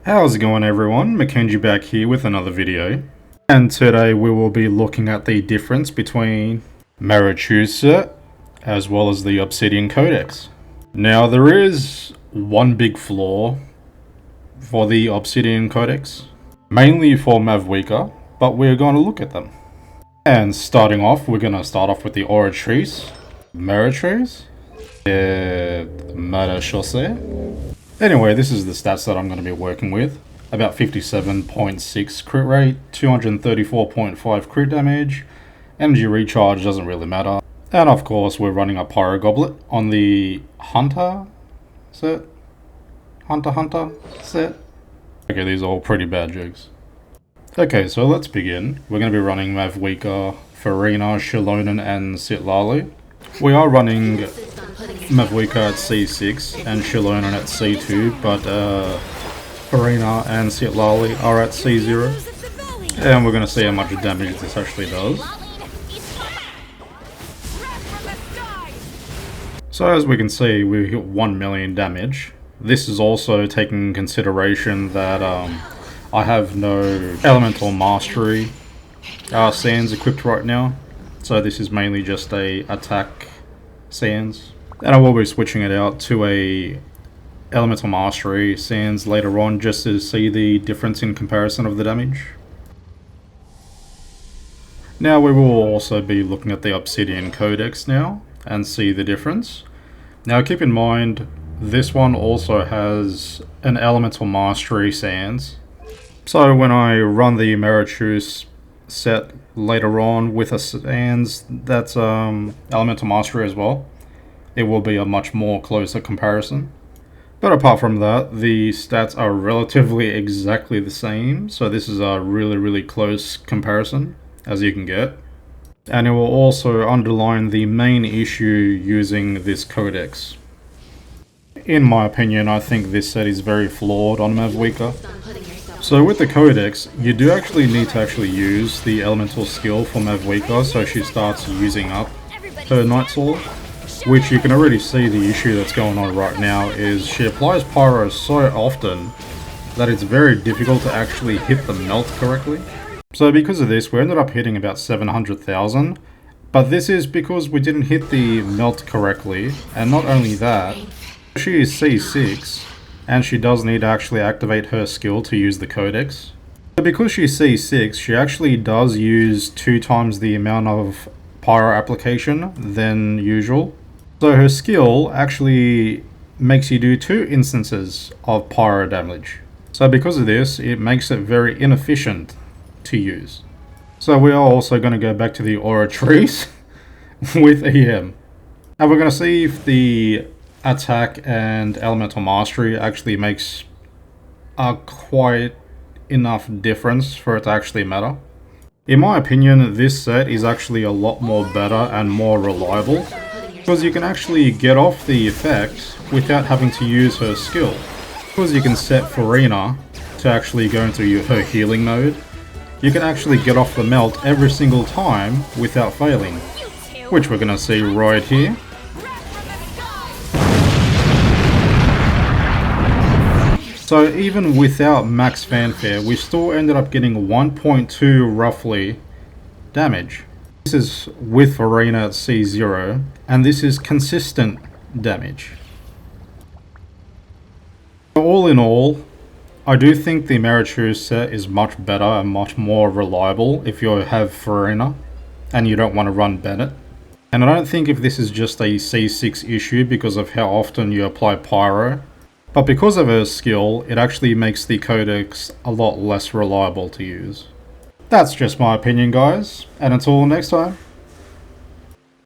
How's it going everyone? Mackenzie back here with another video. And today we will be looking at the difference between Mavuika set as well as the Obsidian Codex. Now there is one big flaw for the Obsidian Codex, mainly for Mavuika, but we're going to look at them. And starting off, we're going to start off with the Aura Trees, Mada Chaussee. Anyway, this is the stats that I'm going to be working with. About 57.6 crit rate, 234.5 crit damage, energy recharge doesn't really matter. And of course, we're running a Pyro Goblet on the Hunter set. Hunter set. Okay, these are all pretty bad jokes. Okay, so let's begin. We're going to be running Mavuika, Furina, Shilonen, and Citlali. We are running Mavuika at C6 and Shilonen at C2, but Furina and Citlali are at C0. And we're going to see how much damage this actually does. So as we can see, we hit 1 million damage. This is also taking into consideration that I have no Elemental Mastery sands equipped right now. So this is mainly just a attack sands. And I will be switching it out to a Elemental Mastery sands later on just to see the difference in comparison of the damage. Now we will also be looking at the Obsidian Codex now and see the difference. Now keep in mind, this one also has an Elemental Mastery sands. So when I run the Mavuika set later on with a sands that's Elemental Mastery as well, it will be a much more closer comparison. But apart from that, the stats are relatively exactly the same, so this is a really close comparison as you can get. And it will also underline the main issue using this codex. In my opinion, I think this set is very flawed on Mavuika. So with the codex, you do actually need to use the elemental skill for Mavuika so she starts using up her Night Sword. Which you can already see the issue that's going on right now is she applies pyro so often that it's very difficult to actually hit the melt correctly. So because of this, we ended up hitting about 700,000, but this is because we didn't hit the melt correctly, and not only that, she is C6, and she does need to actually activate her skill to use the codex. So because she's C6, she actually does use 2 times the amount of pyro application than usual. So her skill actually makes you do 2 instances of pyro damage. So because of this, it makes it very inefficient to use. So we are also going to go back to the Aura Trees with EM. And we're going to see if the attack and Elemental Mastery actually makes a quite enough difference for it to actually matter. In my opinion, this set is actually a lot more better and more reliable, because you can actually get off the effect without having to use her skill. Because you can set Furina to actually go into her healing mode, you can actually get off the melt every single time without failing, which we're going to see right here. So even without max fanfare, we still ended up getting 1.2 roughly damage. This is with Furina at C0, and this is consistent damage. All in all, I do think the Mavuika set is much better and much more reliable if you have Furina and you don't want to run Bennett. And I don't think if this is just a C6 issue because of how often you apply pyro, but because of her skill, it actually makes the codex a lot less reliable to use. That's just my opinion, guys, and until next time.